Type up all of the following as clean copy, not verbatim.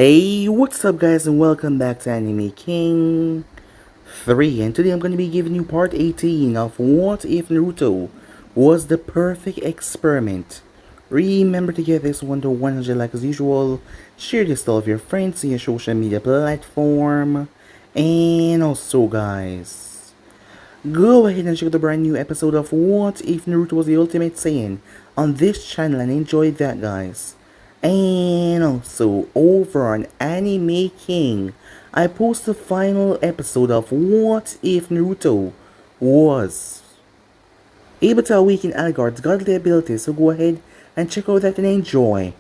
Hey, what's up guys and welcome back to Anime King 3, and today I'm going to be giving you part 18 of What If Naruto Was the Perfect Experiment. Remember to give this one to 100 likes as usual, share this to all of your friends on your social media platform, and also guys, go ahead and check out the brand new episode of What If Naruto Was the Ultimate Saiyan on this channel and enjoy that guys. And also, over on Anime King, I post the final episode of What If Naruto was able to awaken Algard's godly abilities, so go ahead and check out that and enjoy.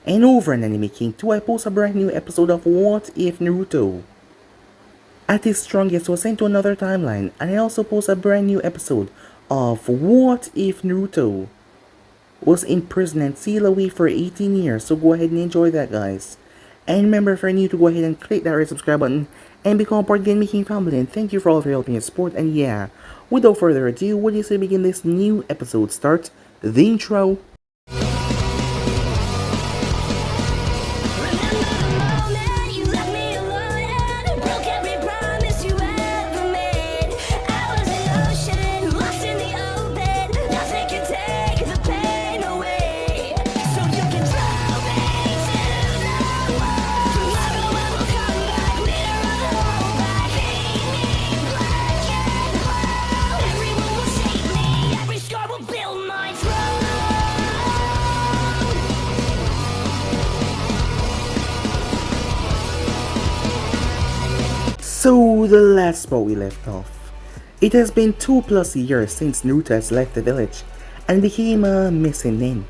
And over on Anime King 2, I post a brand new episode of What If Naruto at his strongest was sent to another timeline, and I also post a brand new episode of What If Naruto was in prison and sealed away for 18 years, so go ahead and enjoy that guys. And remember, if you're new, to go ahead and click that red subscribe button and become part of the Making family, and thank you for all of your help and support. And yeah, without further ado, what do you say we begin this new episode? Start the intro. So, the last spot we left off. It has been 2+ years since Naruto has left the village and became a missing nin.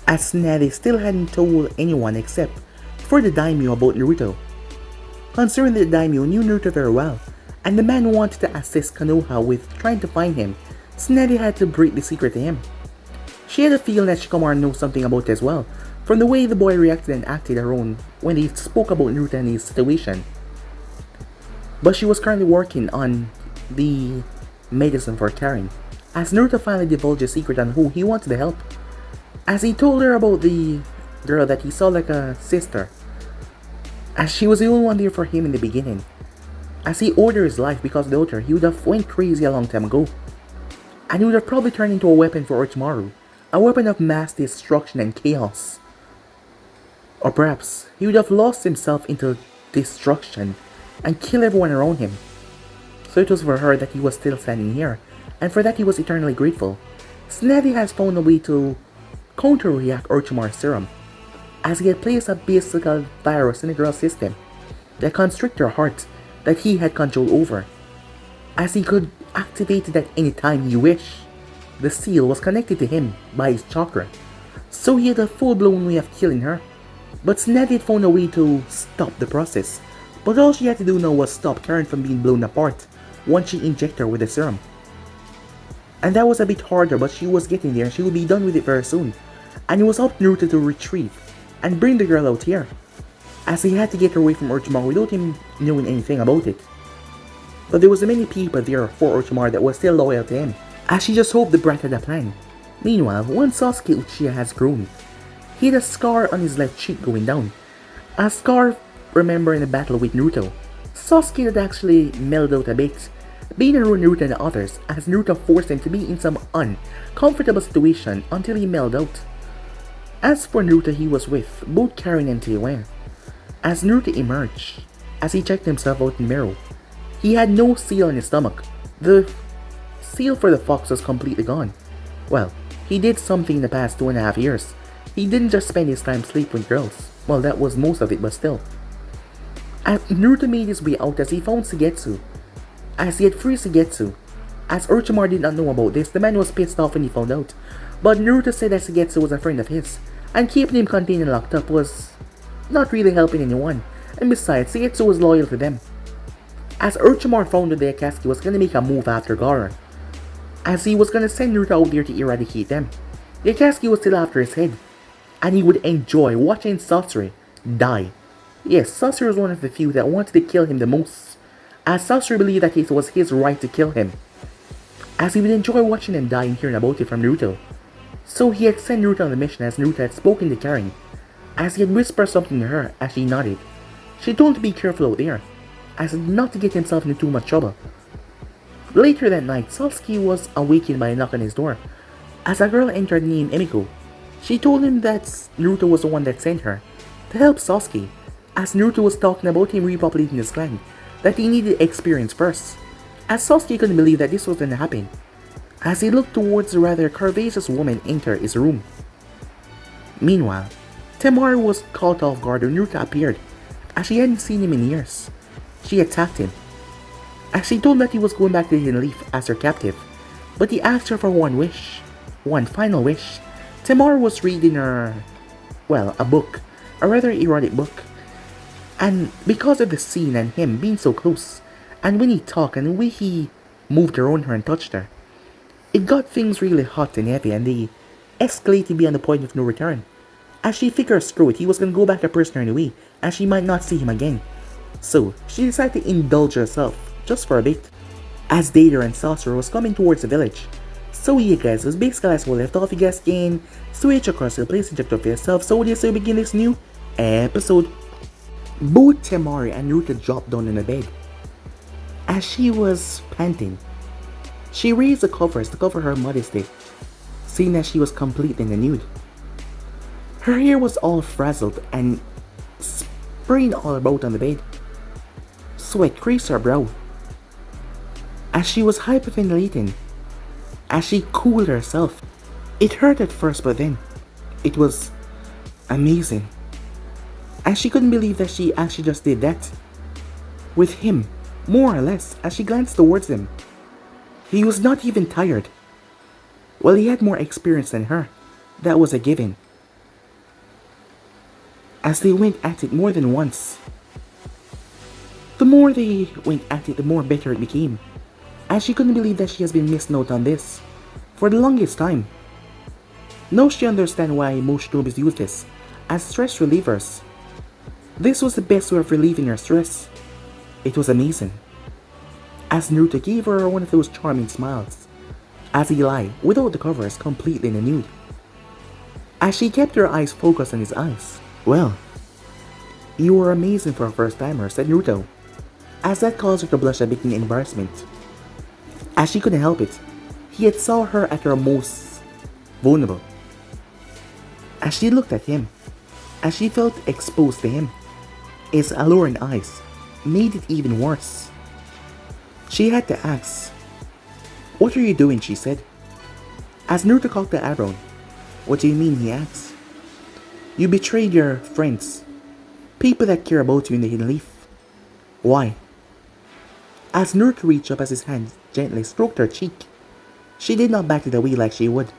As Tsunade still hadn't told anyone except for the daimyo about Naruto. Considering that the daimyo knew Naruto very well, and the man wanted to assist Konoha with trying to find him, Tsunade had to break the secret to him. She had a feeling that Shikamaru knows something about it as well, from the way the boy reacted and acted around when they spoke about Naruto and his situation. But she was currently working on the medicine for Karen, as Naruto finally divulged a secret on who he wanted to help. As he told her about the girl that he saw like a sister, as she was the only one there for him in the beginning. As he ordered his life because without her, he would have went crazy a long time ago. And he would have probably turned into a weapon for Orochimaru, a weapon of mass destruction and chaos. Or perhaps, he would have lost himself into destruction and kill everyone around him. So it was for her that he was still standing here, and for that he was eternally grateful. Tsunade has found a way to counter-react Orochimaru's serum, as he had placed a basic virus in the girl's system that constricted her heart that he had control over, as he could activate it at any time he wished. The seal was connected to him by his chakra, so he had a full-blown way of killing her. But Tsunade had found a way to stop the process. But all she had to do now was stop Karen from being blown apart once she injected her with the serum. And that was a bit harder, but she was getting there and she would be done with it very soon. And it was up to Naruto to retrieve and bring the girl out here, as he had to get her away from Orochimaru without him knowing anything about it. But there was many people there for Orochimaru that was still loyal to him, as she just hoped the brat had a plan. Meanwhile, once Sasuke Uchiha has grown, he had a scar on his left cheek going down. A scar remember in the battle with Naruto. Sasuke had actually mellowed out a bit, being around Naruto and the others, as Naruto forced him to be in some uncomfortable situation until he mellowed out. As for Naruto, he was with both Karen and Teiwen. As Naruto emerged, as he checked himself out in the mirror, he had no seal in his stomach. The seal for the fox was completely gone. Well, he did something in the past 2.5 years. He didn't just spend his time sleeping with girls. Well, that was most of it, but still. As Naruto made his way out as he found Suigetsu, as he had freed Suigetsu. As Orochimaru did not know about this, the man was pissed off when he found out. But Naruto said that Suigetsu was a friend of his, and keeping him contained and locked up was not really helping anyone, and besides, Suigetsu was loyal to them. As Orochimaru found out that Akatsuki was gonna make a move after Gaara, as he was gonna send Naruto out there to eradicate them. The Akatsuki was still after his head, and he would enjoy watching Sasori die. Yes, Sasori was one of the few that wanted to kill him the most, as Sasori believed that it was his right to kill him, as he would enjoy watching him die and hearing about it from Naruto. So he had sent Naruto on the mission as Naruto had spoken to Karen, as he had whispered something to her as she nodded. She told him to be careful out there, as not to get himself into too much trouble. Later that night, Sasuke was awakened by a knock on his door, as a girl entered named Emiko. She told him that Naruto was the one that sent her to help Sasuke, as Naruto was talking about him repopulating his clan, that he needed experience first, as Sasuke couldn't believe that this was going to happen, as he looked towards the rather curvaceous woman enter his room. Meanwhile, Temari was caught off guard when Naruto appeared, as she hadn't seen him in years. She attacked him, as she told him that he was going back to the Hidden Leaf as her captive, but he asked her for one final wish. Temari was reading a book, a rather erotic book, and because of the scene and him being so close, and when he talked and the way he moved around her and touched her, it got things really hot and heavy, and they escalated beyond the point of no return. As she figured through it, he was going to go back a prisoner in a way, and she might not see him again. So, she decided to indulge herself, just for a bit. As Deidara and Sasori was coming towards the village. So yeah guys, it was basically as we left off. You guys can switch across the place and check it out for yourself. So this will begin this new episode. Both Temari and Naruto dropped down in the bed. As she was panting, she raised the covers to cover her modesty, seeing that she was completely in the nude. Her hair was all frazzled and spraying all about on the bed. Sweat creased her brow. As she was hyperventilating, as she cooled herself. It hurt at first, but then it was amazing. As she couldn't believe that she actually just did that. With him, more or less, as she glanced towards him. He was not even tired. Well, he had more experience than her. That was a given. As they went at it more than once. The more they went at it, the more bitter it became. As she couldn't believe that she has been missing out on this for the longest time. Now she understands why most noobs use this as stress relievers. This was the best way of relieving her stress. It was amazing. As Naruto gave her one of those charming smiles, as he lay without the covers, completely in the nude. As she kept her eyes focused on his eyes. Well, you were amazing for a first timer, said Naruto, as that caused her to blush a bit in embarrassment. As she couldn't help it, he had saw her at her most vulnerable. As she looked at him, as she felt exposed to him, his alluring eyes made it even worse. She had to ask, "What are you doing?" she said. As Naruto cocked the eyebrow. "What do you mean?" he asked. "You betrayed your friends, people that care about you in the Hidden Leaf. Why?" As Naruto reached up as his hand gently stroked her cheek, she did not back it away like she would,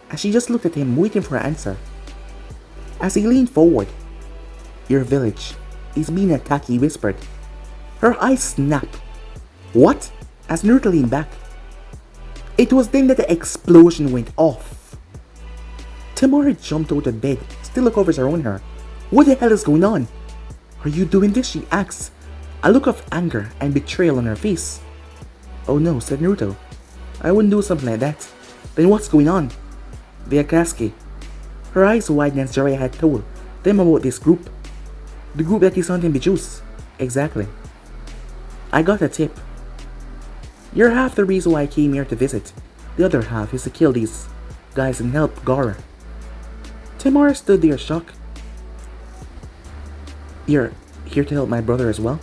as she just looked at him waiting for an answer. As he leaned forward, "Your village is being attacked," he whispered. Her eyes snapped. "What?" As Naruto leaned back. It was then that the explosion went off. Temari jumped out of bed, still the covers around her. "What the hell is going on?" "Are you doing this?" she asked, a look of anger and betrayal on her face. "Oh no," said Naruto. "I wouldn't do something like that." "Then what's going on?" "The Akatsuki." Her eyes widened as Jiraiya had told them about this group. "The group that is hunting Bijus." "Exactly. I got a tip. You're half the reason why I came here to visit. The other half is to kill these guys and help Gaara." Temari stood there shocked. "You're here to help my brother as well?"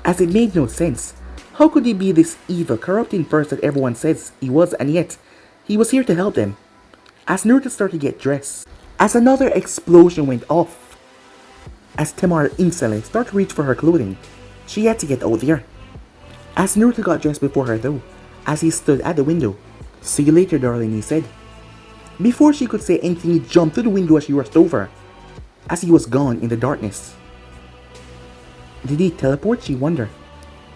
As it made no sense. How could he be this evil, corrupting person that everyone says he was, and yet he was here to help them? As Naruto started to get dressed, as another explosion went off, as Temari instantly started to reach for her clothing, she had to get out there. As Naruto got dressed before her though, as he stood at the window. "See you later, darling," he said. Before she could say anything, he jumped through the window as she rushed over, as he was gone in the darkness. Did he teleport? She wondered.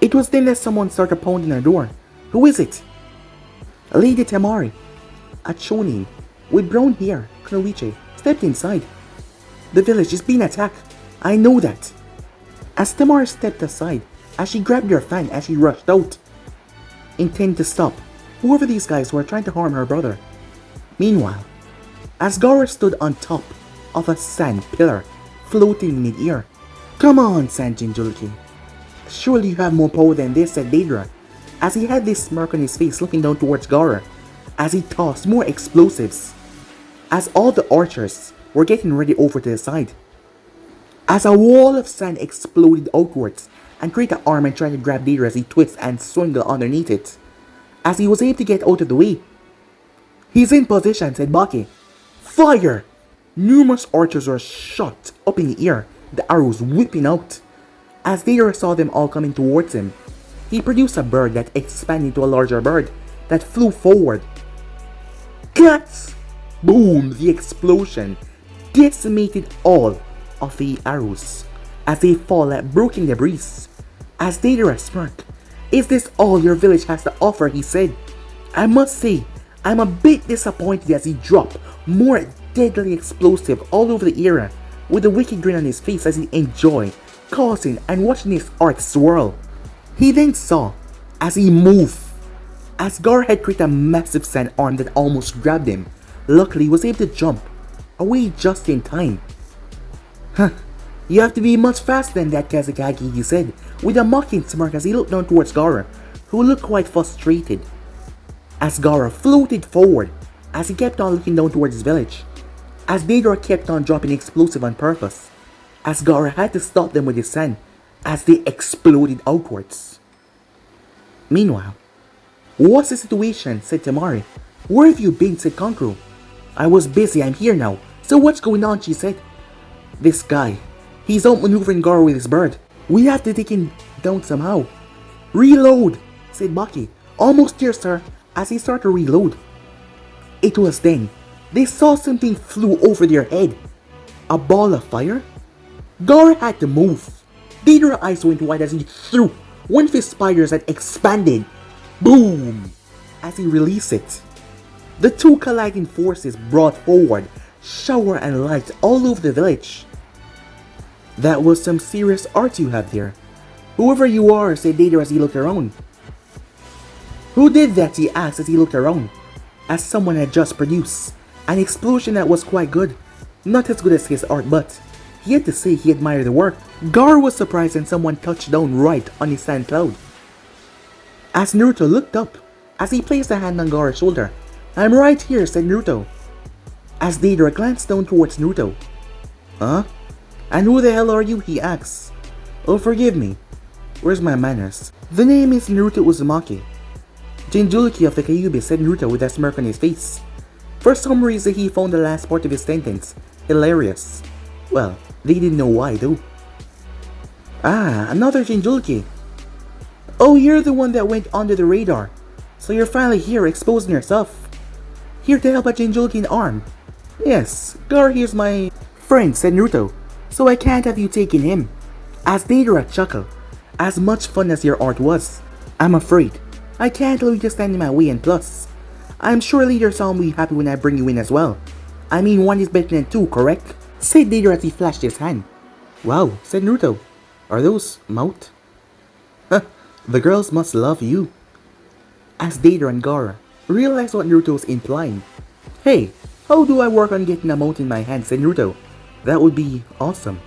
It was then that someone started pounding her door. "Who is it?" Lady Temari, a chonin with brown hair, Kunoichi, stepped inside. "The village is being attacked. I know that." As Temari stepped aside, as she grabbed her fan as she rushed out, intent to stop whoever these guys were trying to harm her brother. Meanwhile, as Gaara stood on top, of a sand pillar floating mid-air. "Come on, Sand Jinchuriki. Surely you have more power than this," said Deidara, as he had this smirk on his face looking down towards Gaara, as he tossed more explosives, as all the archers were getting ready over to the side. As a wall of sand exploded outwards and created an arm and tried to grab Deidara as he twists and swings underneath it, as he was able to get out of the way. "He's in position," said Baki. "Fire!" Numerous archers were shot up in the air, the arrows whipping out. As Deidara saw them all coming towards him, he produced a bird that expanded into a larger bird that flew forward. Cats! Boom! The explosion decimated all of the arrows as they fall like broken debris. As Deidara smirked, "Is this all your village has to offer?" he said. "I must say, I'm a bit disappointed," as he dropped more deadly explosive all over the area with a wicked grin on his face as he enjoyed causing and watching his art swirl. He then saw, as he moved, as Gaara had created a massive sand arm that almost grabbed him. Luckily, he was able to jump away just in time. "Huh, you have to be much faster than that, Kazekage," he said, with a mocking smirk as he looked down towards Gaara, who looked quite frustrated. As Gaara floated forward, as he kept on looking down towards his village, as Deidara kept on dropping explosive on purpose, as Gaara had to stop them with his sand, as they exploded outwards. Meanwhile, "What's the situation?" said Temari. "Where have you been?" said Kankuro. "I was busy, I'm here now. So what's going on?" she said. "This guy, he's outmaneuvering Gaara with his bird. We have to take him down somehow." "Reload," said Baki. "Almost here, sir," as he started to reload. It was then they saw something flew over their head. A ball of fire? Gaara had to move. Deidara's eyes went wide as he threw one of his spiders that expanded. Boom! As he released it. The two colliding forces brought forward shower and light all over the village. "That was some serious art you have there. Whoever you are," said Deidara as he looked around. "Who did that?" he asked as he looked around, as someone had just produced an explosion that was quite good. Not as good as his art, but he had to say he admired the work. Gaara was surprised when someone touched down right on his sand cloud. As Naruto looked up, as he placed a hand on Gaara's shoulder. "I'm right here," said Naruto. As Deidara glanced down towards Naruto. "Huh? And who the hell are you?" he asked. "Oh, forgive me. Where's my manners? The name is Naruto Uzumaki, Jinchuriki of the Kyuubi," said Naruto with a smirk on his face. For some reason he found the last part of his sentence hilarious. Well, they didn't know why though. "Ah, another Jinchuriki. Oh, you're the one that went under the radar. So you're finally here exposing yourself. Here to help a Jinchuriki in arm." "Yes, Gaara here's my friend," said Naruto. "So I can't have you taking him." As Deidara chuckled, "As much fun as your art was, I'm afraid I can't allow you to stand in my way, and plus, I'm sure Leader Sam will be happy when I bring you in as well. I mean, one is better than two, correct?" said Deidara as he flashed his hand. "Wow," said Naruto. "Are those mouth?" "Huh, the girls must love you." As Deidara and Gaara realized what Naruto was implying. "Hey, how do I work on getting a mouth in my hand?" said Naruto. "That would be awesome."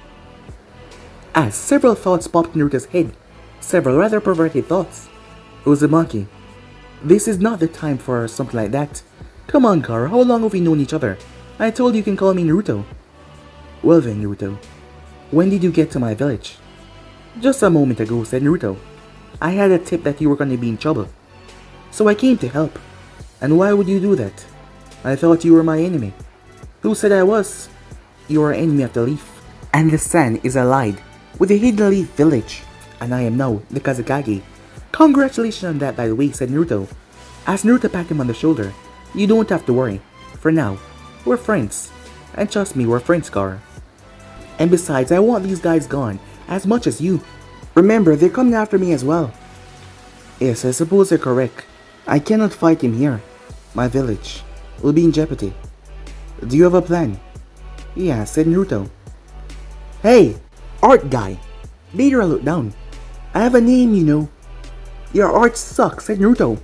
As several thoughts popped in Naruto's head, several rather perverted thoughts. "Uzumaki, this is not the time for something like that. Come on, Gaara, how long have we known each other? I told you can call me Naruto." "Well then, Naruto, when did you get to my village?" "Just a moment ago," said Naruto. "I had a tip that you were going to be in trouble, so I came to help." "And why would you do that?" "I thought you were my enemy." "Who said I was?" "You are an enemy of the leaf, and the sand is allied with the Hidden Leaf village, and I am now the Kazekage." "Congratulations on that, by the way," said Naruto. As Naruto patted him on the shoulder. "You don't have to worry. For now, we're friends. And trust me, we're friends, Gaara. And besides, I want these guys gone as much as you. Remember, they're coming after me as well." "Yes, I suppose you're correct. I cannot fight him here. My village will be in jeopardy. Do you have a plan?" "Yeah," said Naruto. "Hey, art guy." Deidara looked down. "I have a name, you know." "Your art sucks," said Naruto.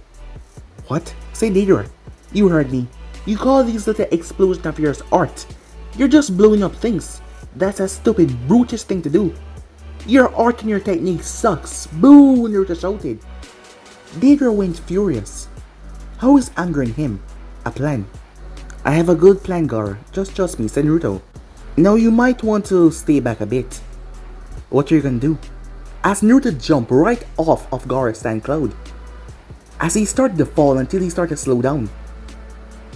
"What?" said Deidara. "You heard me. You call these little explosions of yours art. You're just blowing up things. That's a stupid, brutish thing to do. Your art and your technique sucks. Boo, Naruto shouted. Deidara went furious. How is angering him? A plan. I have a good plan, Gar. Just trust me, said Naruto. Now you might want to stay back a bit. What are you gonna do? As Naruto jumped right off of Gaara's stand cloud. As he started to fall until he started to slow down.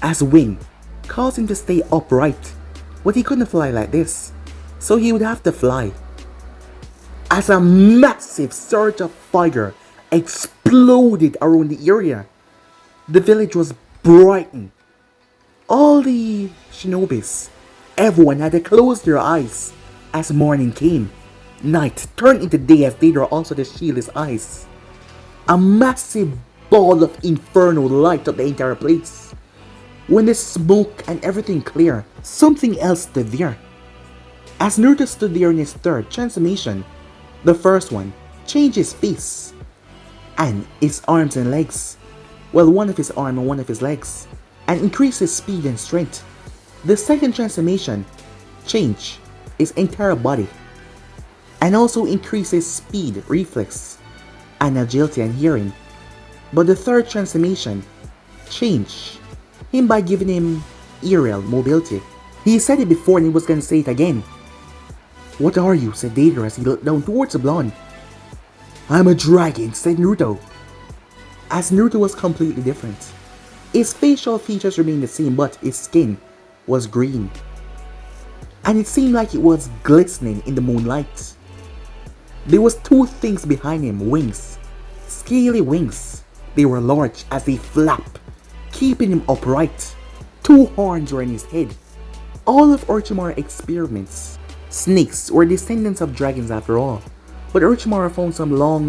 As wind caused him to stay upright. But he couldn't fly like this. So he would have to fly. As a massive surge of fire exploded around the area. The village was brightened. All the shinobis, everyone had to close their eyes as morning came. Night turned into day as Deidara also had to shield his eyes. A massive ball of inferno lighted up the entire place. When the smoke and everything cleared, something else stood there. As Naruto stood there in his third transformation, the first one changed his face and his arms and legs. Well, one of his arm and one of his legs, and increased his speed and strength. The second transformation changed his entire body and also increased his speed, reflex, and agility and hearing. But the third transformation changed him by giving him aerial mobility. He said it before and he was gonna say it again. What are you? Said Deidara as he looked down towards the blonde. I'm a dragon, said Naruto. As Naruto was completely different. His facial features remained the same, but his skin was green. And it seemed like it was glistening in the moonlight. There was two things behind him, wings. Scaly wings. They were large as they flapped, keeping him upright. Two horns were in his head. All of Orochimaru's experiments. Snakes were descendants of dragons after all. But Orochimaru found some long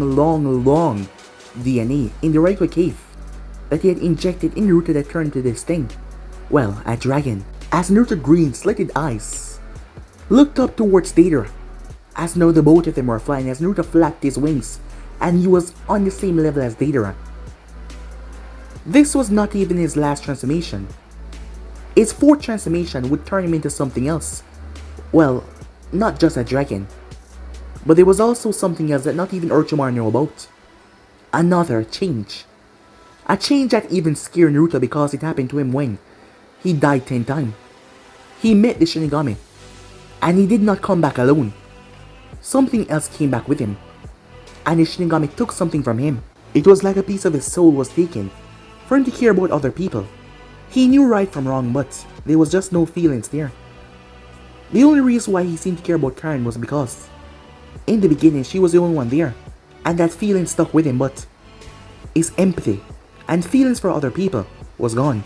DNA in the Raikoi cave that he had injected in Naruto that turned to this thing. Well, a dragon. As Naruto's green slitted eyes looked up towards Deidara. As now the both of them were flying as Naruto flapped his wings and he was on the same level as Deidara. This was not even his last transformation. His fourth transformation would turn him into something else. Well, not just a dragon. But there was also something else that not even Orochimaru knew about. Another change. A change that even scared Naruto because it happened to him when he died 10 times. He met the Shinigami. And he did not come back alone. Something else came back with him. And the Shinigami took something from him. It was like a piece of his soul was taken. For him to care about other people. He knew right from wrong, but there was just no feelings there. The only reason why he seemed to care about Karen was because in the beginning she was the only one there. And that feeling stuck with him, but his empathy and feelings for other people was gone.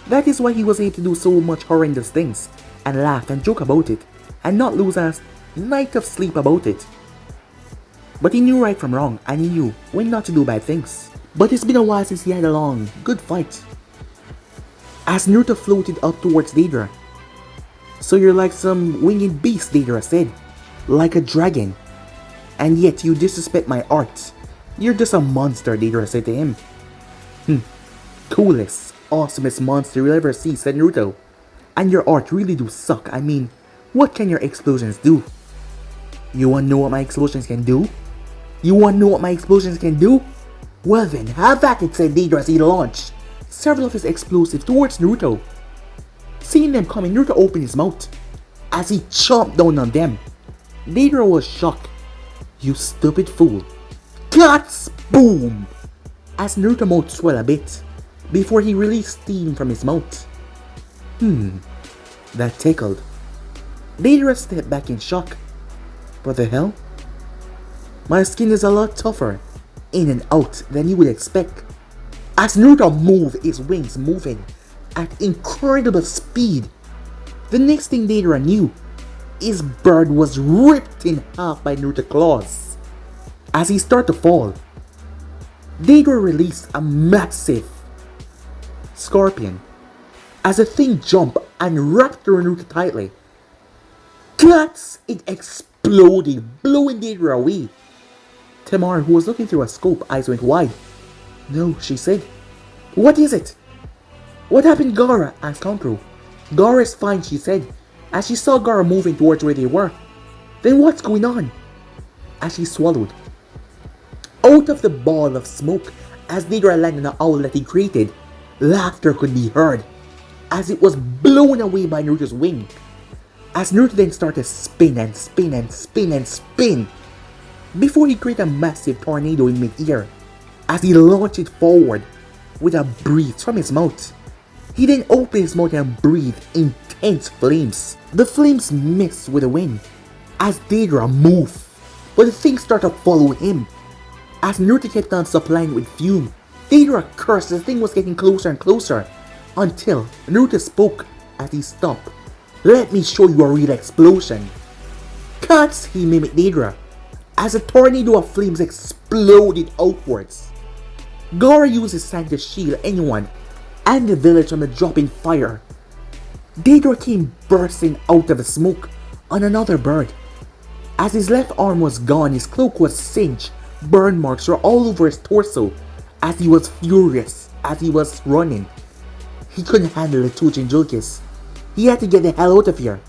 That is why he was able to do so much horrendous things and laugh and joke about it and not lose a night of sleep about it. But he knew right from wrong and he knew when not to do bad things. But it's been a while since he had a long, good fight. As Naruto floated up towards Deidara. So you're like some winged beast, Deidara said. Like a dragon. And yet you disrespect my art. You're just a monster, Deidara said to him. Coolest, awesomest monster you'll ever see, said Naruto. And your art really do suck. I mean, what can your explosions do? You wanna know what my explosions can do? You wanna know what my explosions can do? Well then, have at it, said Deidara as he launched several of his explosives towards Naruto. Seeing them coming, Naruto opened his mouth as he chomped down on them. Deidara was shocked. You stupid fool. Guts! Boom! As Naruto's mouth swelled a bit before he released steam from his mouth. That tickled. Deidara stepped back in shock. What the hell? My skin is a lot tougher in and out than you would expect. As Naruto moved, his wings moving at incredible speed. The next thing Deidara knew, his bird was ripped in half by Naruto's claws. As he started to fall, Deidara released a massive scorpion as the thing jumped and wrapped around Naruto tightly. Clutch! It exploded, blowing Deidara away. Temari, who was looking through a scope, eyes went wide. No, she said. What is it? What happened, Gaara? Asked Kankuro. Gaara is fine, she said. as she saw Gaara moving towards where they were. Then what's going on? As she swallowed. Out of the ball of smoke, as Deidara landed on the owl that he created, laughter could be heard as it was blown away by Naruto's wing. As Naruto then started to spin and spin and spin and spin before he created a massive tornado in mid-air as he launched it forward with a breath from his mouth. He then opened his mouth and breathed intense flames. The flames mixed with the wind as Deidara moved, but the thing started to follow him. As Naruto kept on supplying with fume, Deidara cursed as the thing was getting closer and closer until Naruto spoke as he stopped. "Let me show you a real explosion." Cuts, he mimicked Deidara as a tornado of flames exploded outwards. Gaara uses sand to shield anyone and the village from the dropping fire. Deidara came bursting out of the smoke on another bird. As his left arm was gone, his cloak was singed. Burn marks were all over his torso as he was furious as he was running. He couldn't handle the two Jinchurikis. He had to get the hell out of here.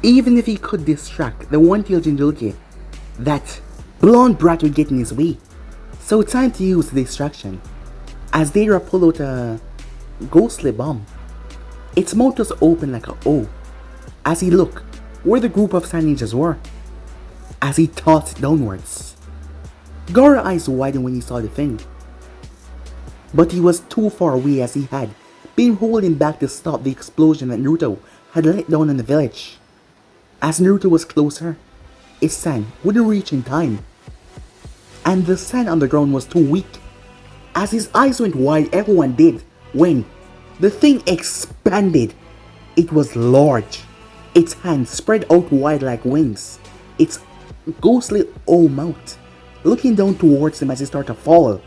Even if he could distract the one-tailed Jinchuriki, that blonde brat would get in his way. So time to use the distraction. As Deidara pulled out a ghostly bomb. Its mouth was open like an O. As he looked where the group of sand ninjas were. As he tossed it downwards. Gaara's eyes widened when he saw the thing. But he was too far away as he had been holding back to stop the explosion that Naruto had let down in the village. As Naruto was closer, his sand wouldn't reach in time. And the sand on the ground was too weak. As his eyes went wide, everyone did, when the thing expanded. It was large. Its hands spread out wide like wings. Its ghostly O mouth looking down towards him as he started to fall.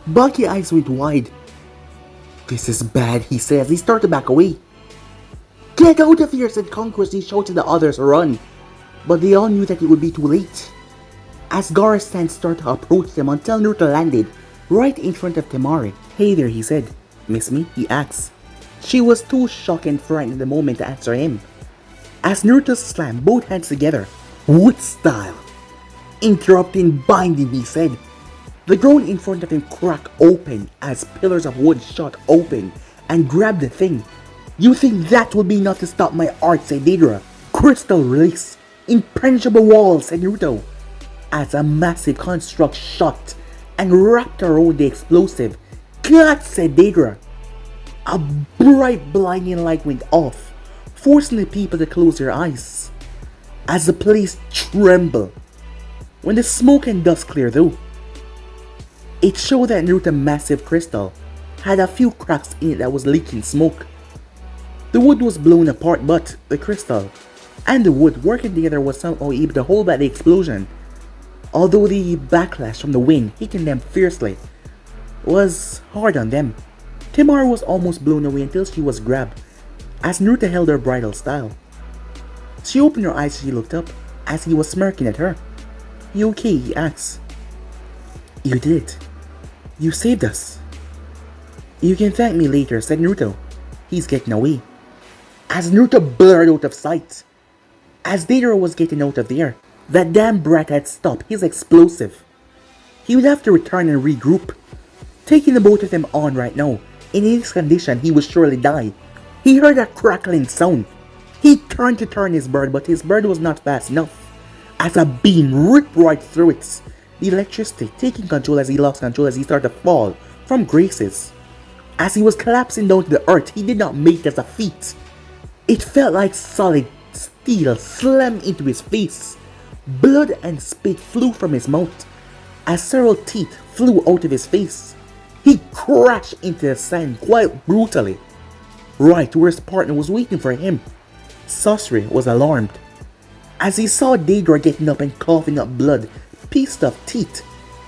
Bucky's eyes went wide. "This is bad," he said as he started to back away. "Get out of here," said Conqueror as he shouted the others to run. But they all knew that it would be too late. As Gaara's stand started to approach them until Naruto landed right in front of Temari. "Hey there," he said. "Miss me?" he asked. She was too shocked and frightened at the moment to answer him. As Naruto slammed both hands together, "Wood style!" Interrupting binding, he said. The ground in front of him cracked open as pillars of wood shot open and grabbed the thing. "You think that will be enough to stop my art," said Deidara. "Crystal release! Impenetrable walls," said Naruto. As a massive construct shot and wrapped around the explosive. "God," said Deidara. A bright blinding light went off, forcing the people to close their eyes. As the place trembled. When the smoke and dust cleared though, it showed that Naruto's massive crystal had a few cracks in it that was leaking smoke. The wood was blown apart, but the crystal and the wood working together was somehow able to hold back the explosion. Although the backlash from the wind hitting them fiercely was hard on them. Temari was almost blown away until she was grabbed as Naruto held her bridal style. She opened her eyes as she looked up as he was smirking at her. "You okay?" he asked. "You did it. You saved us." "You can thank me later," said Naruto. "He's getting away." As Naruto blurred out of sight. As Deidara was getting out of there, that damn brat had stopped his explosive. He would have to return and regroup. Taking the both of them on right now, in his condition he would surely die. He heard a crackling sound. He turned to turn his bird, but his bird was not fast enough. As a beam ripped right through it, the electricity taking control as he lost control as he started to fall from graces. As he was collapsing down to the earth, he did not make it as a feat. It felt like solid steel slammed into his face. Blood and spit flew from his mouth as several teeth flew out of his face. He crashed into the sand quite brutally, right where his partner was waiting for him. Sasori was alarmed as he saw Deidara getting up and coughing up blood, pieces of teeth,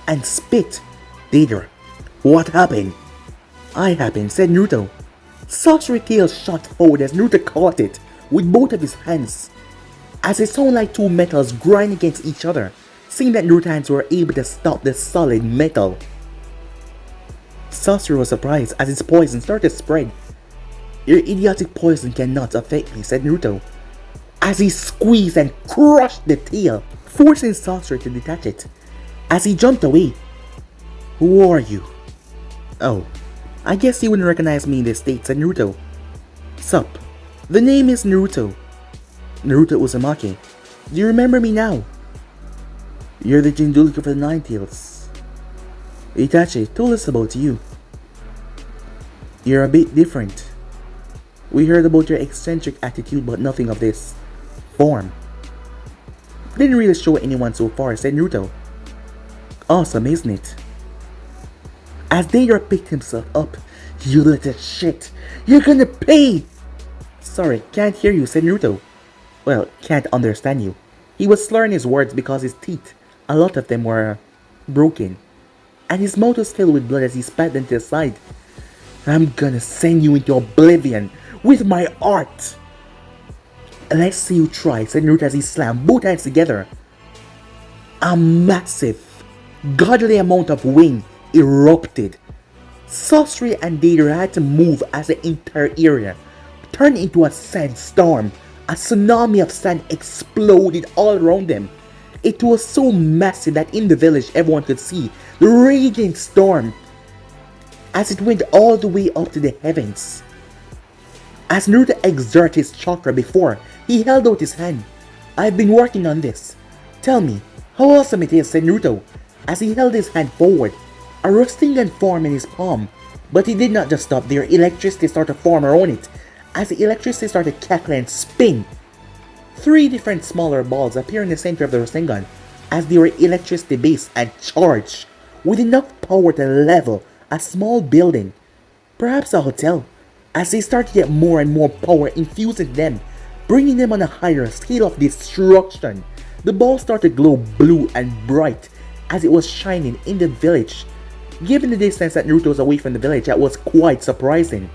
and spit. "Deidara, what happened?" "I happened," said Naruto. Sasori's tail shot forward as Naruto caught it with both of his hands, as it sounded like two metals grind against each other, seeing that Naruto's hands were able to stop the solid metal. Sasori was surprised as his poison started to spread. "Your idiotic poison cannot affect me," said Naruto. as he squeezed and crushed the tail, forcing Sasori to detach it. As he jumped away, "Who are you?" "Oh, I guess you wouldn't recognize me in the States," said Naruto. "Sup, the name is Naruto. Naruto Uzumaki. Do you remember me now?" "You're the Jinchuriki for the Nine Tails. Itachi told us about you. You're a bit different. We heard about your eccentric attitude but nothing of this form." "Didn't really show anyone so far," said Naruto. "Awesome, isn't it?" As Deidara picked himself up, "You little shit! You're gonna pay!" "Sorry, can't hear you," said Naruto. Well, can't understand you. He was slurring his words because his teeth, a lot of them were broken, and his mouth was filled with blood as he spat them to the side. "I'm gonna send you into oblivion with my art!" "Let's see you try," said Naruto as he slammed both hands together. A massive, godly amount of wind erupted. Sasori and Deidara had to move as the entire area turned into a sandstorm. A tsunami of sand exploded all around them. It was so massive that in the village everyone could see the raging storm as it went all the way up to the heavens. As Naruto exerted his chakra before, he held out his hand. "I've been working on this. Tell me how awesome it is," said Naruto as he held his hand forward. A Rasengan formed in his palm, but he did not just stop there. Electricity started to form around it. As the electricity started to crackle and spin, 3 different smaller balls appear in the center of the Rasengan as they were electricity based and charged with enough power to level a small building, perhaps a hotel. As they started to get more and more power infused into them, bringing them on a higher scale of destruction, the ball started to glow blue and bright as it was shining in the village. Given the distance that Naruto was away from the village, that was quite surprising.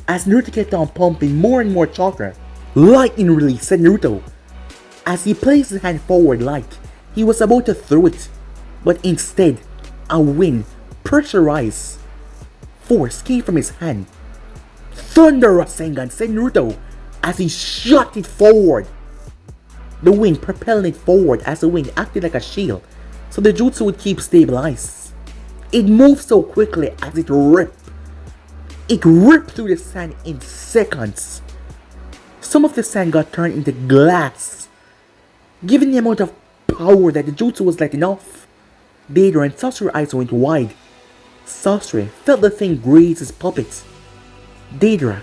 As Naruto kept on pumping more and more chakra, "Lightning release," said Naruto. As he placed his hand forward like he was about to throw it, but instead, a wind, pressurized force came from his hand. "Thunder Rasengan," said Naruto as he shot it forward. The wind propelling it forward as the wind acted like a shield, so the jutsu would keep stabilized. It moved so quickly as it ripped. It ripped through the sand in seconds. Some of the sand got turned into glass. Given the amount of power that the jutsu was letting off, Deidara and Sasori's eyes went wide. Sasori felt the thing graze his puppet. Deidara,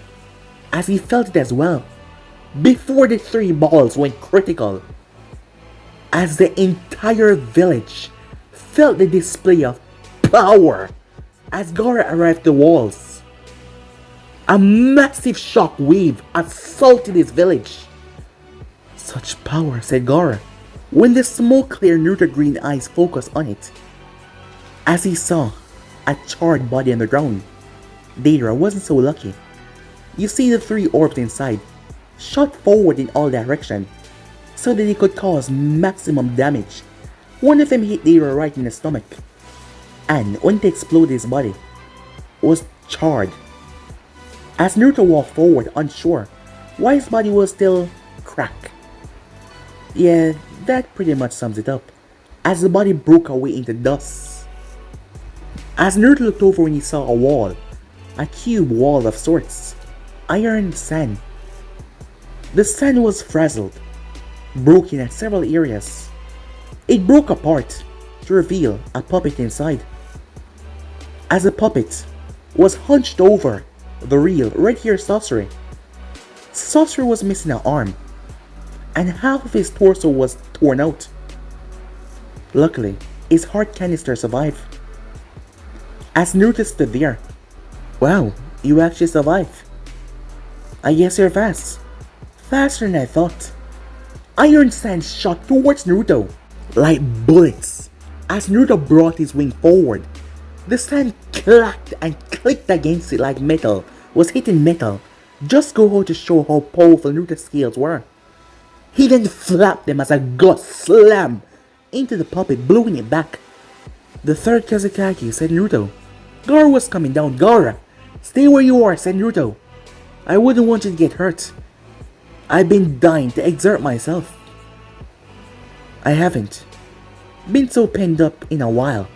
as he felt it as well, before the 3 balls went critical. As the entire village felt the display of power as Gaara arrived at the walls. A massive shock wave assaulted his village. "Such power," said Gaara, when the smoke cleared. Naruto's green eyes focused on it. As he saw a charred body on the ground, Deidara wasn't so lucky. You see, the 3 orbs inside shot forward in all directions so that they could cause maximum damage. One of them hit Deidara right in the stomach, and when it exploded, his body was charred. As Naruto walked forward, unsure why his body was still cracked. Yeah, that pretty much sums it up, as the body broke away into dust. As Naruto looked over when he saw a wall, a cube wall of sorts, iron sand. The sand was frazzled, broken at several areas. It broke apart to reveal a puppet inside. As the puppet was hunched over the real red-haired Sasori. Sasori was missing an arm, and half of his torso was torn out. Luckily, his heart canister survived. As Naruto stood there, "Wow, you actually survived. I guess you're fast. Faster than I thought." Iron sand shot towards Naruto like bullets. As Naruto brought his wing forward, the sand clacked and clicked against it like metal was hitting metal. Just go out to show how powerful Naruto's skills were. He then flapped them as a gust slammed into the puppet, blowing it back. "The 3rd Kazekage," said Naruto. Gaara was coming down. "Gaara, stay where you are," said Naruto. "I wouldn't want you to get hurt." I've been dying to exert myself. I haven't been so penned up in a while.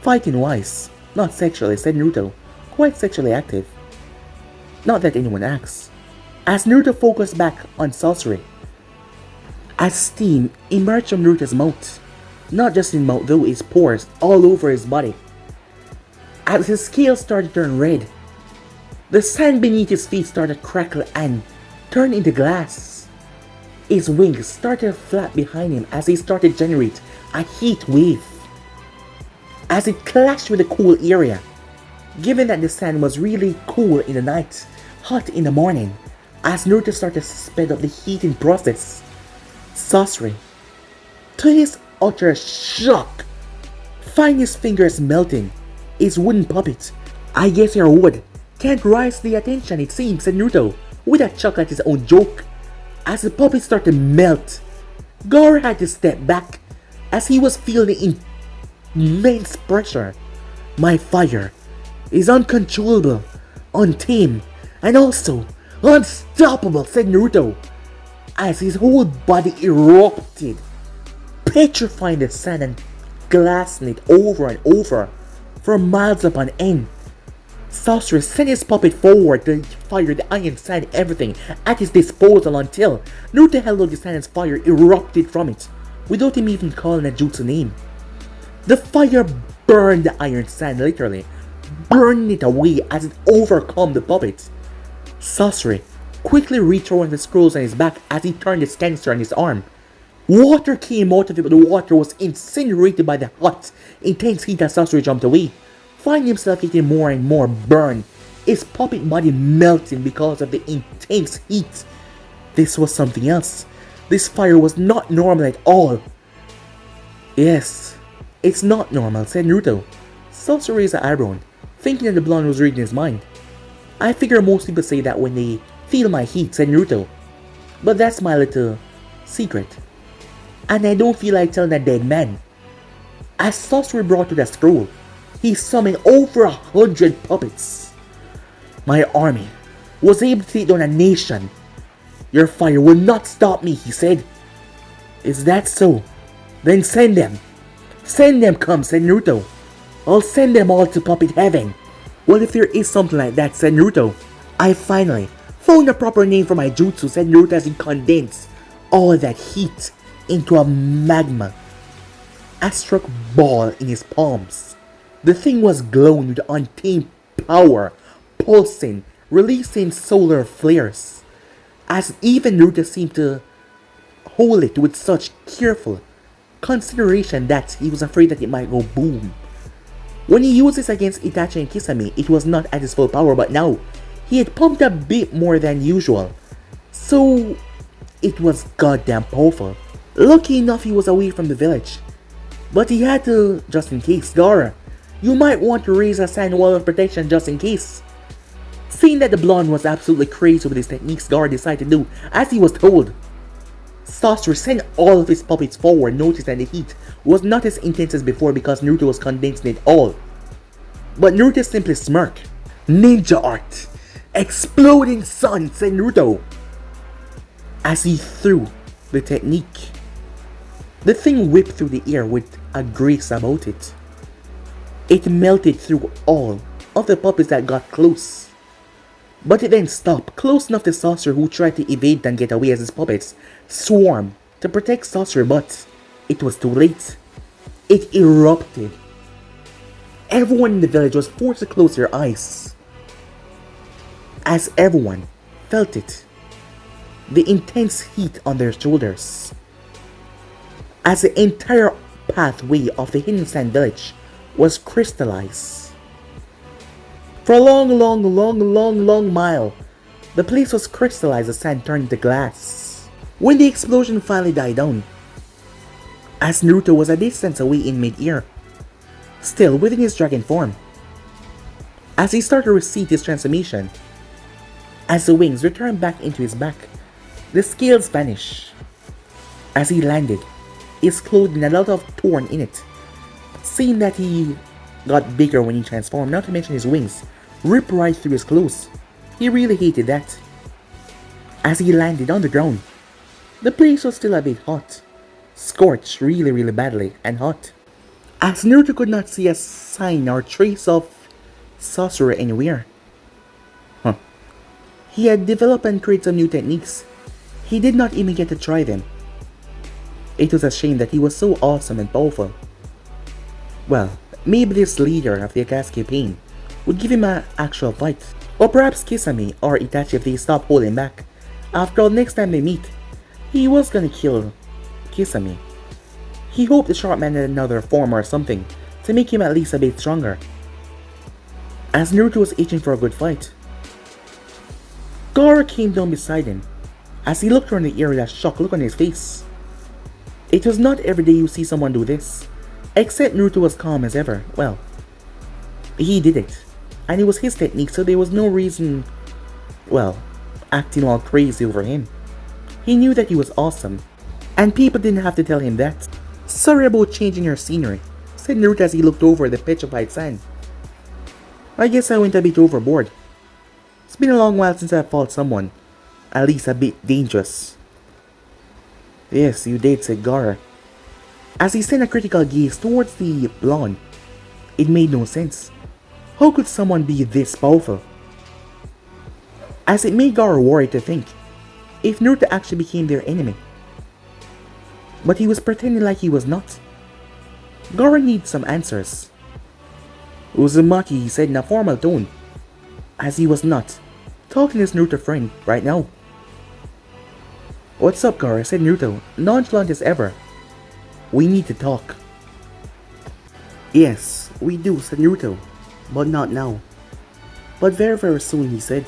Fighting wise, not sexually, said Naruto, quite sexually active. Not that anyone asks. As Naruto focused back on Sasori, as steam emerged from Naruto's mouth, not just in mouth though, it pores all over his body. As his scales started to turn red, the sand beneath his feet started to crackle and turn into glass. His wings started to flap behind him as he started to generate a heat wave. As it clashed with the cool area, given that the sand was really cool in the night, hot in the morning, as Naruto started to speed up the heating process, Sasori, to his utter shock, find his fingers melting. His wooden puppet, I guess your wood, can't rise to the attention it seems, said Naruto, with a chuckle at his own joke. As the puppet started to melt, Gaara had to step back as he was feeling immense pressure. My fire is uncontrollable, untamed, and also unstoppable, said Naruto, as his whole body erupted, petrifying the sand and glassing it over and over for miles upon end. Sasori sent his puppet forward to fire the iron sand, everything at his disposal, until Naruto held out his hand as fire erupted from it, without him even calling a jutsu name. The fire burned the iron sand, literally burning it away as it overcome the puppet. Sasori quickly rethrowing the scrolls on his back as he turned his canister on his arm. Water came out of it, but the water was incinerated by the hot, intense heat as Sasori jumped away, finding himself getting more and more burned, his puppet body melting because of the intense heat. This was something else. This fire was not normal at all. Yes, it's not normal, said Naruto. Sasori raised an eyebrow, thinking that the blonde was reading his mind. I figure most people say that when they feel my heat, said Naruto. But that's my little secret. And I don't feel like telling a dead man. As Sasori brought to the scroll, he summoned over 100 puppets. My army was able to take down a nation. Your fire will not stop me, he said. Is that so? Then send them. Send them, come, said Naruto. I'll send them all to puppet heaven. Well, if there is something like that, said Naruto. I finally found a proper name for my jutsu, said Naruto, as he condensed all that heat into a magma struck ball in his palms. The thing was glowing with untamed power, pulsing, releasing solar flares, as even Naruto seemed to hold it with such careful consideration that he was afraid that it might go boom. When he used this against Itachi and Kisame, it was not at his full power, but now he had pumped a bit more than usual, so it was goddamn powerful. Lucky enough he was away from the village, but he had to, just in case. Gaara, you might want to raise a sand wall of protection just in case. Seeing that the blonde was absolutely crazy with his techniques, Gaara decided to do as he was told. Sasori sent all of his puppets forward, noticed that the heat was not as intense as before because Naruto was condensing it all. But Naruto simply smirked. Ninja art! Exploding sun, said Naruto, as he threw the technique. The thing whipped through the air with a grace about it. It melted through all of the puppets that got close. But it then stopped, close enough to Sasori, who tried to evade and get away as his puppets swarmed to protect Sasori, but it was too late. It erupted. Everyone in the village was forced to close their eyes, as everyone felt it. The intense heat on their shoulders, as the entire pathway of the Hidden Sand Village was crystallized. For a long mile, the place was crystallized as sand turned to glass. When the explosion finally died down, as Naruto was a distance away in mid-air, still within his dragon form, as he started to receive his transformation, as the wings returned back into his back, the scales vanished. As he landed, his clothing had a lot of torn in it, seeing that he got bigger when he transformed, not to mention his wings ripped right through his clothes. He really hated that. As he landed on the ground, the place was still a bit hot, scorched really badly and hot. As Naruto could not see a sign or trace of Sasori anywhere. He had developed and created some new techniques. He did not even get to try them. It was a shame that he was so awesome and powerful. Well, maybe this leader of the Akatsuki Pain would give him an actual fight. Or perhaps Kisame or Itachi if they stop holding back. After all, next time they meet, he was gonna kill Kisame. He hoped the short man had another form or something to make him at least a bit stronger. As Naruto was itching for a good fight, Gaara came down beside him. As he looked around the area, that shocked look on his face. It was not every day you see someone do this. Except Naruto was calm as ever. Well, he did it. And it was his technique, so there was no reason, well, acting all crazy over him. He knew that he was awesome. And people didn't have to tell him that. Sorry about changing your scenery, said Naruto as he looked over the petrified sand. I guess I went a bit overboard. It's been a long while since I fought someone, at least a bit dangerous. Yes, you did, said Gaara. As he sent a critical gaze towards the blonde, it made no sense. How could someone be this powerful? As it made Gaara worried to think if Naruto actually became their enemy. But he was pretending like he was not. Gaara needs some answers. Uzumaki, he said in a formal tone, as he was not talking to his Naruto friend right now. What's up, Gaara, said Naruto, nonchalant as ever. We need to talk. Yes, we do, said Naruto, but not now. But very soon, he said.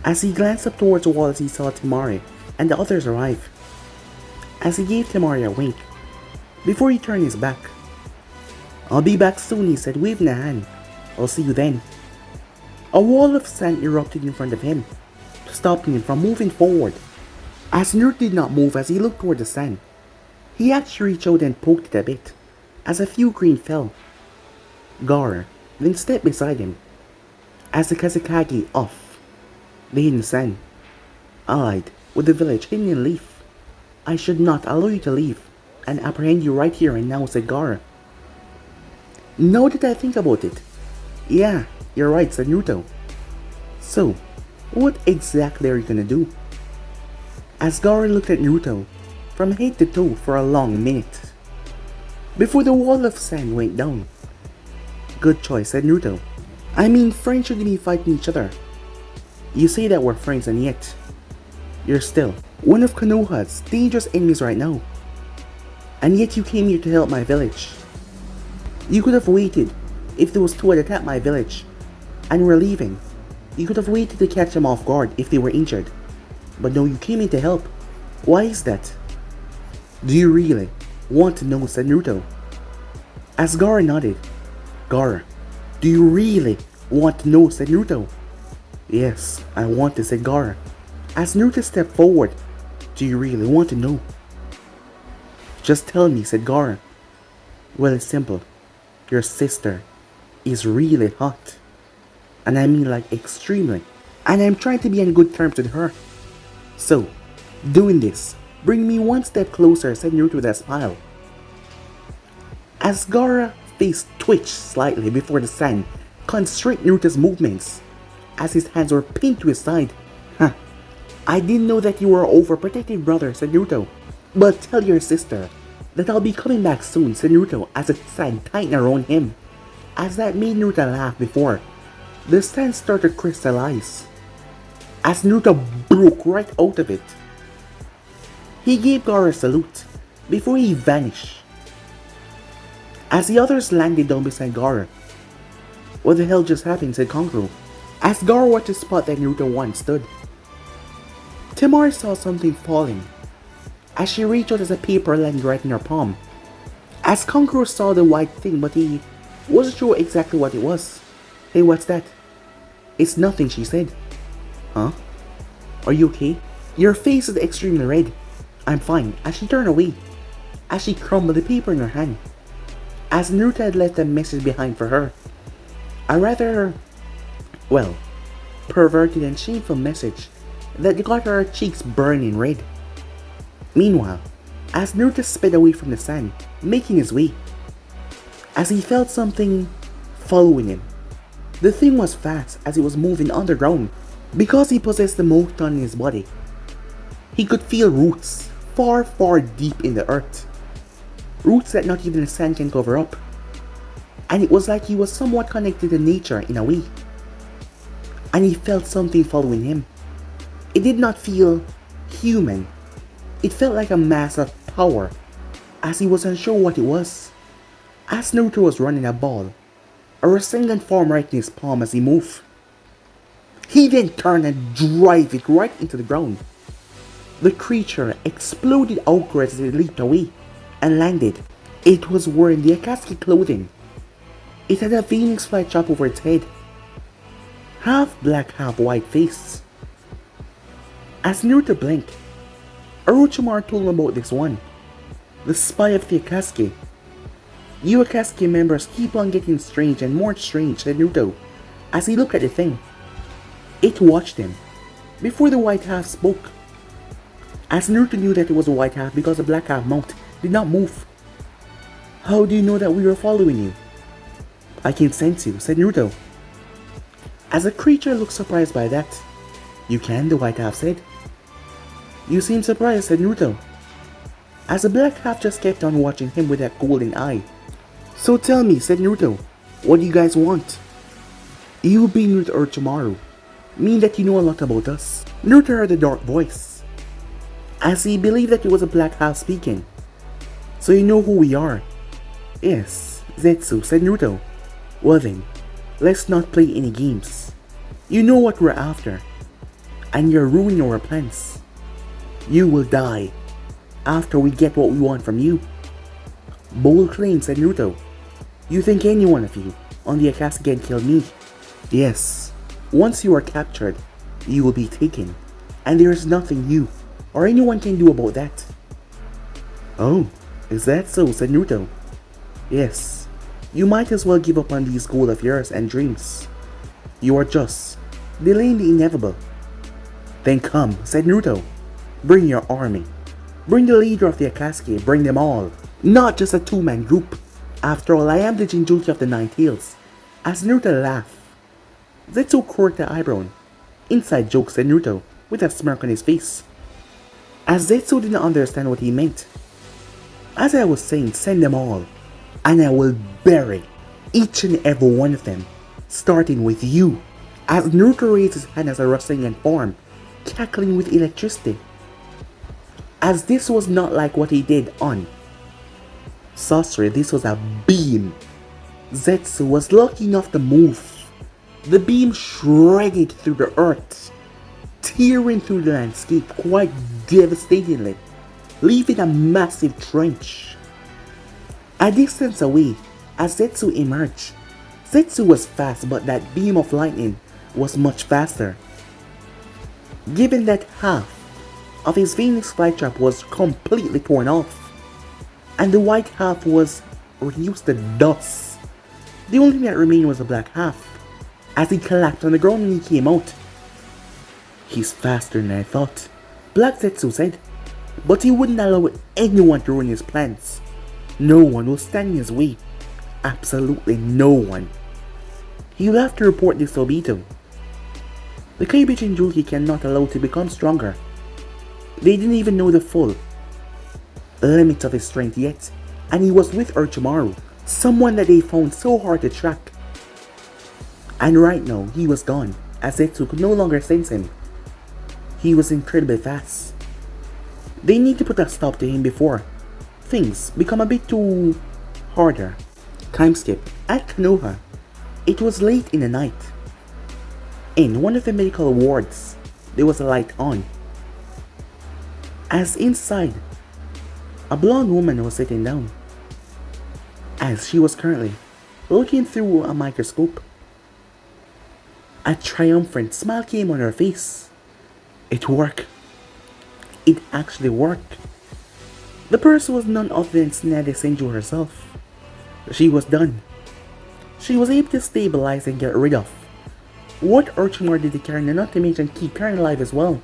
As he glanced up towards the wall as he saw Temari and the others arrive. As he gave Temari a wink, before he turned his back. I'll be back soon, he said, waving a hand. I'll see you then. A wall of sand erupted in front of him, stopping him from moving forward. As Naruto did not move as he looked toward the sand, he actually reached out and poked it a bit, as a few green fell. Gaara then stepped beside him, as the Kazekage off, the hidden sand, allied with the village hidden in leaf. I should not allow you to leave, and apprehend you right here and now, said Gaara. Now that I think about it, yeah, you're right, said Naruto. So, what exactly are you gonna do? As Gaara looked at Naruto from head to toe for a long minute, before the wall of sand went down. Good choice, said Naruto. I mean, friends shouldn't be fighting each other. You say that we're friends and yet, you're still one of Konoha's dangerous enemies right now. And yet you came here to help my village. You could have waited if those two had attacked my village and were leaving. You could have waited to catch them off guard if they were injured. But no, you came in to help. Why is that? Do you really want to know, said Naruto. As Gaara nodded. Gaara, do you really want to know, said Naruto. Yes, I want to, said Gaara. As Naruto stepped forward. Do you really want to know? Just tell me, said Gaara. Well, it's simple. Your sister is really hot. And I mean like extremely. And I'm trying to be on good terms with her. So, doing this, bring me one step closer, said Naruto with a smile. As Gaara's face twitched slightly before the sand constrict Naruto's movements, as his hands were pinned to his side. I didn't know that you were an overprotective brother, said Naruto. But tell your sister that I'll be coming back soon, said Naruto as the sand tightened around him. As that made Naruto laugh before, the sand started to crystallize. As Naruto broke right out of it. He gave Gaara a salute before he vanished. As the others landed down beside Gaara. What the hell just happened, said Kankuro, as Gaara watched the spot that Naruto once stood. Temari saw something falling, as she reached out as a paper landed right in her palm. As Kankuro saw the white thing, but he wasn't sure exactly what it was. Hey, what's that? It's nothing, she said. Huh? Are you okay? Your face is extremely red. I'm fine, as she turned away, as she crumbled the paper in her hand, as Naruto had left a message behind for her. A rather, well, perverted and shameful message that got her cheeks burning red. Meanwhile, as Naruto sped away from the sand, making his way, as he felt something following him. The thing was fast as it was moving underground. Because he possessed the motion in his body, he could feel roots far deep in the earth. Roots that not even the sand can cover up. And it was like he was somewhat connected to nature in a way. And he felt something following him. It did not feel human. It felt like a mass of power, as he was unsure what it was. As Naruto was running a ball, a resemblant form right in his palm as he moved. He then turned and drove it right into the ground. The creature exploded outwards as it leaped away and landed. It was wearing the Akatsuki clothing. It had a phoenix flytrap over its head. Half black, half white face. As Naruto blinked, Orochimaru told him about this one, the spy of the Akatsuki. You Akatsuki members keep on getting strange and more strange, said Naruto, as he looked at the thing. It watched him, before the white half spoke. As Naruto knew that it was a white half because the black half mouth did not move. How do you know that we were following you? I can sense you, said Naruto. As the creature looked surprised by that. You can, the white half said. You seem surprised, said Naruto. As the black half just kept on watching him with that golden eye. So tell me, said Naruto, what do you guys want? You being with Orochimaru mean that you know a lot about us. Naruto heard a dark voice, as he believed that it was a black half speaking. So you know who we are? Yes, Zetsu, said Naruto. Well then, let's not play any games. You know what we're after, and you're ruining our plans. You will die after we get what we want from you. Bold claim, said Naruto. You think any one of you on the Akatsuki can kill me? Yes. Once you are captured, you will be taken, and there is nothing you or anyone can do about that. Oh, is that so, said Naruto. Yes. You might as well give up on these goals of yours and dreams. You are just delaying the inevitable. Then come, said Naruto. Bring your army. Bring the leader of the Akatsuki, bring them all. Not just a two-man group. After all, I am the Jinchuriki of the Nine Tails. As Naruto laughed, Zetsu quirked the eyebrow. Inside joke, said Naruto, with a smirk on his face. As Zetsu did not understand what he meant. As I was saying, send them all. And I will bury each and every one of them, starting with you. As Naruto raised his hand as a rustling form, cackling with electricity. As this was not like what he did on Sasori, this was a beam. Zetsu was lucky enough to move. The beam shredded through the earth, tearing through the landscape quite devastatingly, leaving a massive trench. A distance away, as Zetsu emerged, Zetsu was fast, but that beam of lightning was much faster. Given that half of his Phoenix flytrap was completely torn off, and the white half was reduced to dust, the only thing that remained was the black half. As he collapsed on the ground when he came out. He's faster than I thought, Black Zetsu said, but he wouldn't allow anyone to ruin his plans. No one will stand in his way. Absolutely no one. He will have to report this to Obito. The Kaiba Jinchuriki cannot allow to become stronger. They didn't even know the full limits of his strength yet, and he was with Orochimaru, someone that they found so hard to track. And right now, he was gone, as Zetsu could no longer sense him. He was incredibly fast. They need to put a stop to him before things become a bit too harder. Time skip. At Konoha, it was late in the night. In one of the medical wards, there was a light on. As inside, a blonde woman was sitting down, as she was currently looking through a microscope. A triumphant smile came on her face. It worked. It actually worked. The person was none other than Tsunade Senju herself. She was done. She was able to stabilize and get rid of what Orochimaru did to Karen, and not to mention keep Karen alive as well.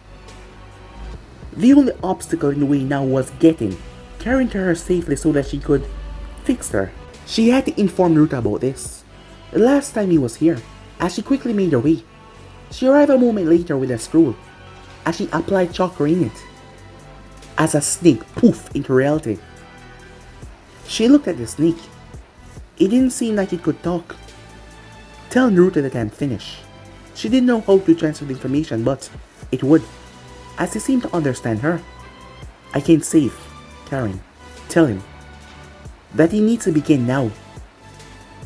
The only obstacle in the way now was getting Karen to her safely so that she could fix her. She had to inform Naruto about this. The last time he was here, as she quickly made her way. She arrived a moment later with a scroll, as she applied chakra in it. As a snake poof into reality. She looked at the snake. It didn't seem like it could talk. Tell Naruto that I'm finished. She didn't know how to transfer the information, but it would, as he seemed to understand her. I can save Karen. Tell him that he needs to begin now.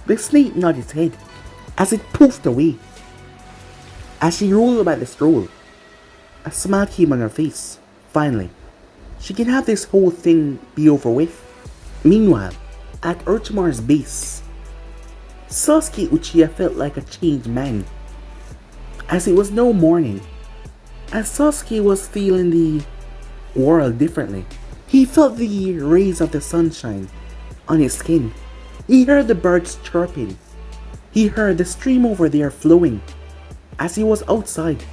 The snake nodded its head as it poofed away. As she rolled back the scroll, a smile came on her face. Finally, she can have this whole thing be over with. Meanwhile, at Orochimaru's base, Sasuke Uchiha felt like a changed man. As it was no morning, as Sasuke was feeling the world differently. He felt the rays of the sunshine on his skin. He heard the birds chirping. He heard the stream over there flowing. As he was outside,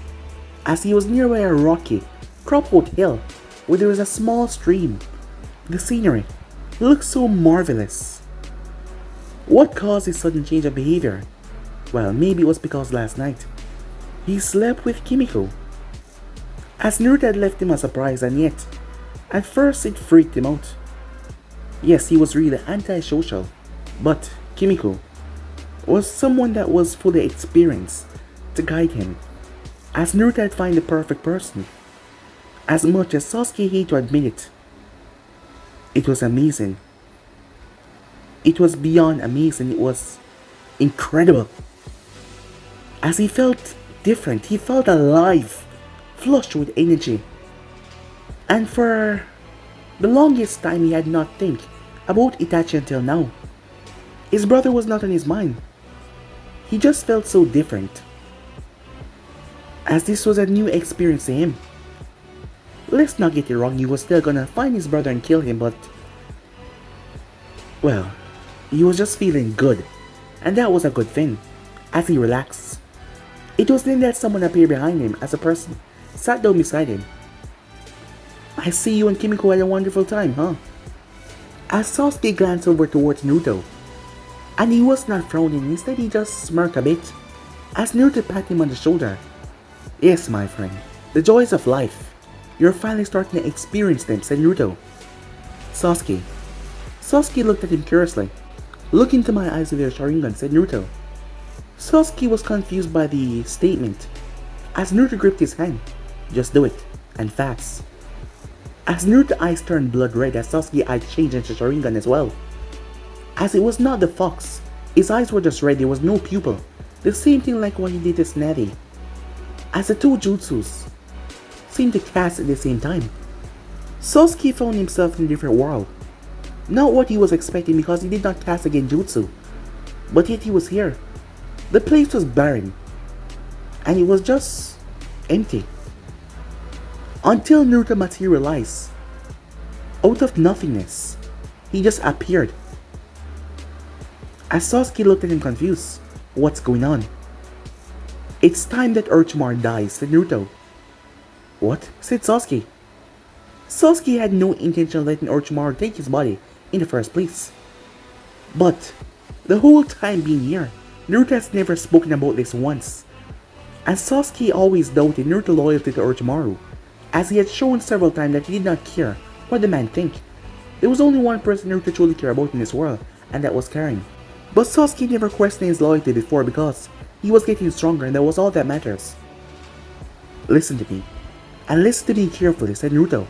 as he was nearby a rocky, crop-out hill where there was a small stream, the scenery looked so marvelous. What caused his sudden change of behavior? Well, maybe it was because last night he slept with Kimiko. As Naruto had left him a surprise, and yet, at first it freaked him out. Yes, he was really antisocial, but Kimiko was someone that was fully experienced to guide him, as Naruto had found the perfect person. As much as Sasuke hated to admit it, it was amazing. It was beyond amazing, it was incredible. As he felt different, he felt alive, flushed with energy. And for the longest time he had not think about Itachi until now. His brother was not on his mind. He just felt so different, as this was a new experience to him. Let's not get it wrong, he was still gonna find his brother and kill him, but well, he was just feeling good, and that was a good thing. As he relaxed, it was then that someone appeared behind him as a person sat down beside him. I see you and Kimiko had a wonderful time, huh? As Sasuke glanced over towards Naruto, and he was not frowning, instead he just smirked a bit, as Naruto patted him on the shoulder. Yes, my friend, the joys of life. You're finally starting to experience them, said Naruto. Sasuke looked at him curiously. Look into my eyes with your Sharingan, said Naruto. Sasuke was confused by the statement, as Naruto gripped his hand. Just do it, and fast. As Naruto's eyes turned blood red, as Sasuke's eyes changed into Sharingan as well. As it was not the fox, his eyes were just red, there was no pupil. The same thing like what he did to Tsunade. As the two jutsus seemed to cast at the same time, Sasuke found himself in a different world. Not what he was expecting, because he did not cast again jutsu, but yet he was here. The place was barren, and it was just empty. Until Naruto materialized. Out of nothingness, he just appeared. As Sasuke looked at him confused, what's going on? It's time that Orochimaru dies, said Naruto. What? Said Sasuke. Sasuke had no intention of letting Orochimaru take his body in the first place. But the whole time being here, Naruto has never spoken about this once. And Sasuke always doubted Naruto's loyalty to Orochimaru, as he had shown several times that he did not care what the man think. There was only one person Naruto truly cared about in this world, and that was Karen. But Sasuke never questioned his loyalty before, because he was getting stronger, and that was all that matters. Listen to me, and listen to me carefully, said Naruto.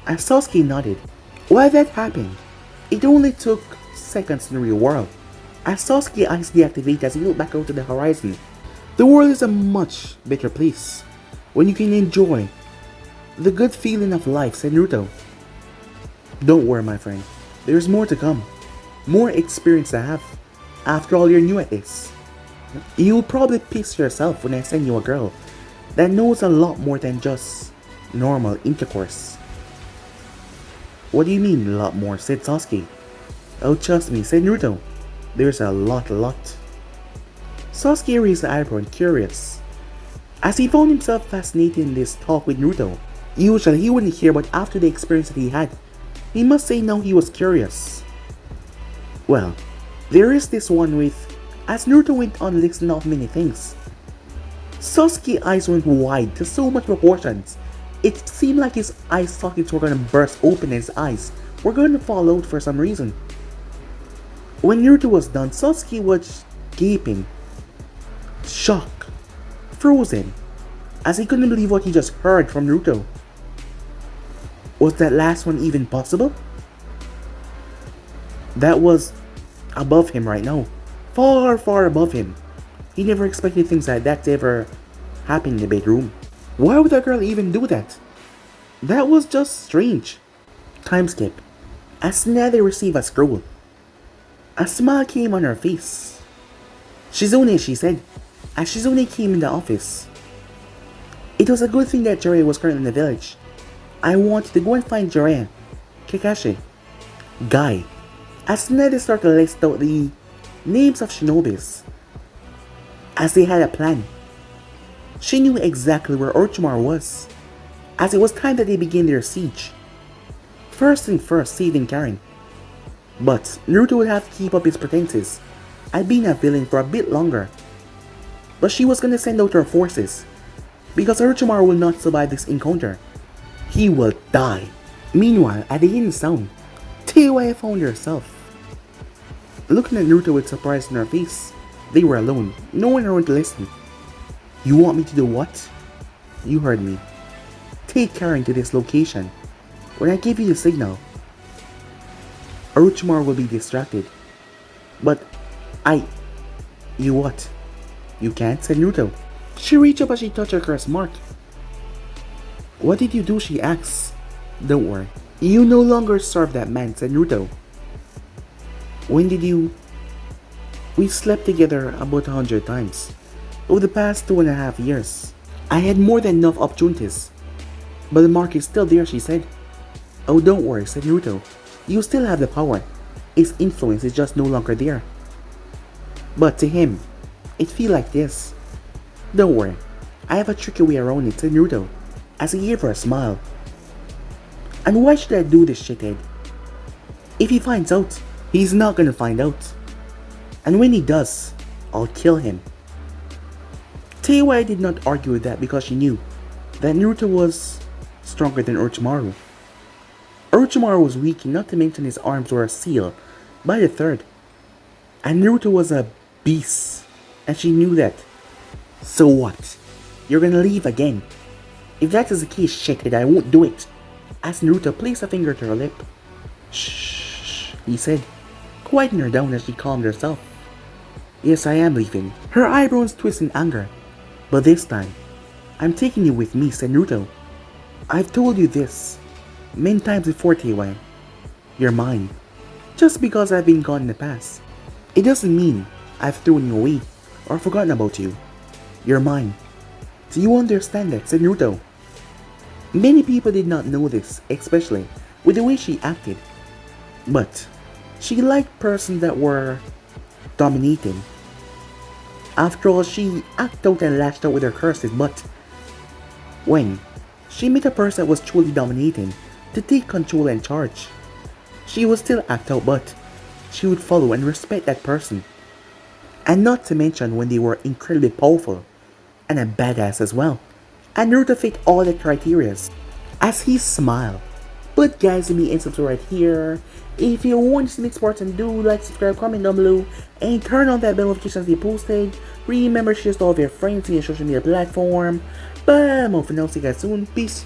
And Sasuke nodded. While that happened, it only took seconds in the real world. As Sasuke's eyes deactivated as he looked back out to the horizon, the world is a much better place when you can enjoy the good feeling of life, said Naruto. Don't worry, my friend, there's more to come. More experience to have. After all, you're new at this. You'll probably piss yourself when I send you a girl that knows a lot more than just normal intercourse. What do you mean a lot more, said Sasuke. Oh, trust me, said Naruto. There's a lot. Sasuke raised the eyebrow and curious, as he found himself fascinated in this talk with Naruto. Usually he wouldn't care, but after the experience that he had, he must say now he was curious. Well, there is this one with, as Naruto went on listing off many things, Sasuke's eyes went wide to so much proportions. It seemed like his eye sockets were gonna burst open and his eyes were gonna fall out for some reason. When Naruto was done, Sasuke was gaping, shocked, frozen, as he couldn't believe what he just heard from Naruto. Was that last one even possible? That was above him right now. Far, far above him. He never expected things like that to ever happen in the bedroom. Why would that girl even do that? That was just strange. Time skip. As Tsunade received a scroll, a smile came on her face. Shizune, she said, as Shizune came in the office. It was a good thing that Jiraiya was currently in the village. I wanted to go and find Jiraiya, Kakashi, Guy. As Tsunade started to list out the names of shinobis, as they had a plan. She knew exactly where Orochimaru was, as it was time that they began their siege. First thing first, saving Karen. But Naruto would have to keep up his pretenses at being a villain for a bit longer. But she was gonna send out her forces, because Orochimaru will not survive this encounter. He will die. Meanwhile, at the hidden sound, Teiwaya found herself. Looking at Naruto with surprise on her face, they were alone, no one around to listen. You want me to do what? You heard me. Take Karen to this location. When I give you the signal, Orochimaru will be distracted. But you what? You can't, said Naruto. She reached up as she touched her curse mark. What did you do, she asks. Don't worry. You no longer serve that man, said Naruto. When did you... We slept together about 100 times. Over the past 2.5 years. I had more than enough opportunities. But the mark is still there, she said. Oh, don't worry, said Naruto. You still have the power. His influence is just no longer there. But to him, it feels like this. Don't worry, I have a tricky way around it, said Naruto, as he gave her a smile. And why should I do this, shithead? If he finds out, he's not gonna find out. And when he does, I'll kill him. Teiwaya did not argue with that because she knew that Naruto was stronger than Orochimaru. Orochimaru was weak, not to mention his arms were sealed by the third. And Naruto was a beast, and she knew that. So what? You're gonna leave again? If that is the case, shithead, I won't do it. As Naruto placed a finger to her lip. Shh, he said, quieting her down as she calmed herself. Yes, I am leaving. Her eyebrows twist in anger. But this time, I'm taking you with me, said Naruto. I've told you this many times before, Teiwaya. You're mine. Just because I've been gone in the past, it doesn't mean I've thrown you away or forgotten about you. You're mine. Do you understand that, said Naruto? Many people did not know this, especially with the way she acted. But she liked persons that were dominating. After all, she acted out and lashed out with her curses, but when she met a person that was truly dominating to take control and charge, she would still act out, but she would follow and respect that person. And not to mention when they were incredibly powerful and a badass as well. And Naruto fit all the criteria as he smiled. But guys, let me end up right here. If you want to see the next part, then do like, subscribe, comment down below, and turn on that bell notification as they posted. Remember, share to all of your friends in your social media platform. But I'm off for now. See you guys soon. Peace.